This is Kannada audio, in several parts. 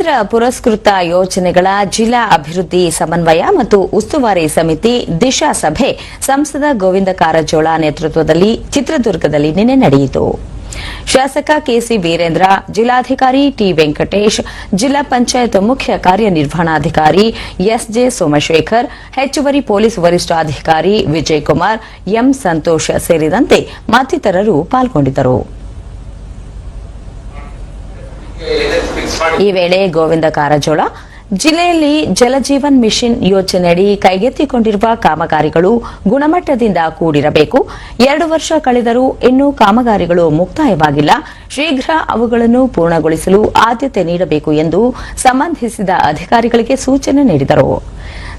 ಕೇಂದ್ರ ಪುರಸ್ಕೃತ ಯೋಜನೆಗಳ ಜಿಲ್ಲಾ ಅಭಿವೃದ್ಧಿ ಸಮನ್ವಯ ಮತ್ತು ಉಸ್ತುವಾರಿ ಸಮಿತಿ ದಿಶಾ ಸಭೆ ಸಂಸದ ಗೋವಿಂದ ಕಾರಜೋಳ ನೇತೃತ್ವದಲ್ಲಿ ಚಿತ್ರದುರ್ಗದಲ್ಲಿ ನಿನ್ನೆ ನಡೆಯಿತು. ಶಾಸಕ ಕೆಸಿ ವೀರೇಂದ್ರ, ಜಿಲ್ಲಾಧಿಕಾರಿ ಟಿ ವೆಂಕಟೇಶ್, ಜಿಲ್ಲಾ ಪಂಚಾಯತ್ ಮುಖ್ಯ ಕಾರ್ಯನಿರ್ವಹಣಾಧಿಕಾರಿ ಎಸ್ಜೆ ಸೋಮಶೇಖರ್, ಹೆಚ್ಚುವರಿ ಪೊಲೀಸ್ ವರಿಷ್ಠಾಧಿಕಾರಿ ವಿಜಯಕುಮಾರ್, ಎಂ ಸಂತೋಷ್ ಸೇರಿದಂತೆ ಮತ್ತಿತರರು ಪಾಲ್ಗೊಂಡಿದ್ದರು. ಈ ವೇಳೆ ಗೋವಿಂದ ಕಾರಜೋಳ ಜಿಲ್ಲೆಯಲ್ಲಿ ಜಲಜೀವನ್ ಮಿಷನ್ ಯೋಜನೆಯಡಿ ಕೈಗೆತ್ತಿಕೊಂಡಿರುವ ಕಾಮಗಾರಿಗಳು ಗುಣಮಟ್ಟದಿಂದ ಕೂಡಿರಬೇಕು. 2 ವರ್ಷ ಕಳೆದರೂ ಇನ್ನೂ ಕಾಮಗಾರಿಗಳು ಮುಕ್ತಾಯವಾಗಿಲ್ಲ. ಶೀಘ್ರ ಅವುಗಳನ್ನು ಪೂರ್ಣಗೊಳಿಸಲು ಆದ್ಯತೆ ನೀಡಬೇಕು ಎಂದು ಸಂಬಂಧಿಸಿದ ಅಧಿಕಾರಿಗಳಿಗೆ ಸೂಚನೆ ನೀಡಿದರು.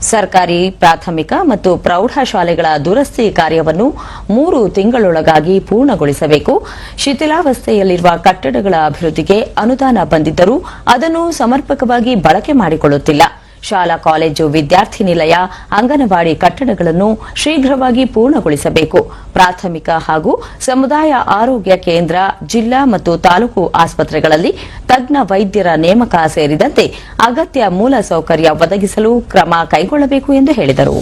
ಸರ್ಕಾರಿ ಪ್ರಾಥಮಿಕ ಮತ್ತು ಪ್ರೌಢಶಾಲೆಗಳ ದುರಸ್ತಿ ಕಾರ್ಯವನ್ನು 3 ತಿಂಗಳೊಳಗಾಗಿ ಪೂರ್ಣಗೊಳಿಸಬೇಕು. ಶಿಥಿಲಾವಸ್ಥೆಯಲ್ಲಿರುವ ಕಟ್ಟಡಗಳ ಅಭಿವೃದ್ಧಿಗೆ ಅನುದಾನ ಬಂದಿದ್ದರೂ ಅದನ್ನು ಸಮರ್ಪಕವಾಗಿ ಬಳಕೆ ಮಾಡಿಕೊಳ್ಳುತ್ತಿಲ್ಲ. ಶಾಲಾ ಕಾಲೇಜು ವಿದ್ಯಾರ್ಥಿ ನಿಲಯ, ಅಂಗನವಾಡಿ ಕಟ್ಟಡಗಳನ್ನು ಶೀಘ್ರವಾಗಿ ಪೂರ್ಣಗೊಳಿಸಬೇಕು. ಪ್ರಾಥಮಿಕ ಹಾಗೂ ಸಮುದಾಯ ಆರೋಗ್ಯ ಕೇಂದ್ರ, ಜಿಲ್ಲಾ ಮತ್ತು ತಾಲೂಕು ಆಸ್ಪತ್ರೆಗಳಲ್ಲಿ ತಜ್ಞ ವೈದ್ಯರ ನೇಮಕ ಸೇರಿದಂತೆ ಅಗತ್ಯ ಮೂಲಸೌಕರ್ಯ ಒದಗಿಸಲು ಕ್ರಮ ಕೈಗೊಳ್ಳಬೇಕು ಎಂದು ಹೇಳಿದರು.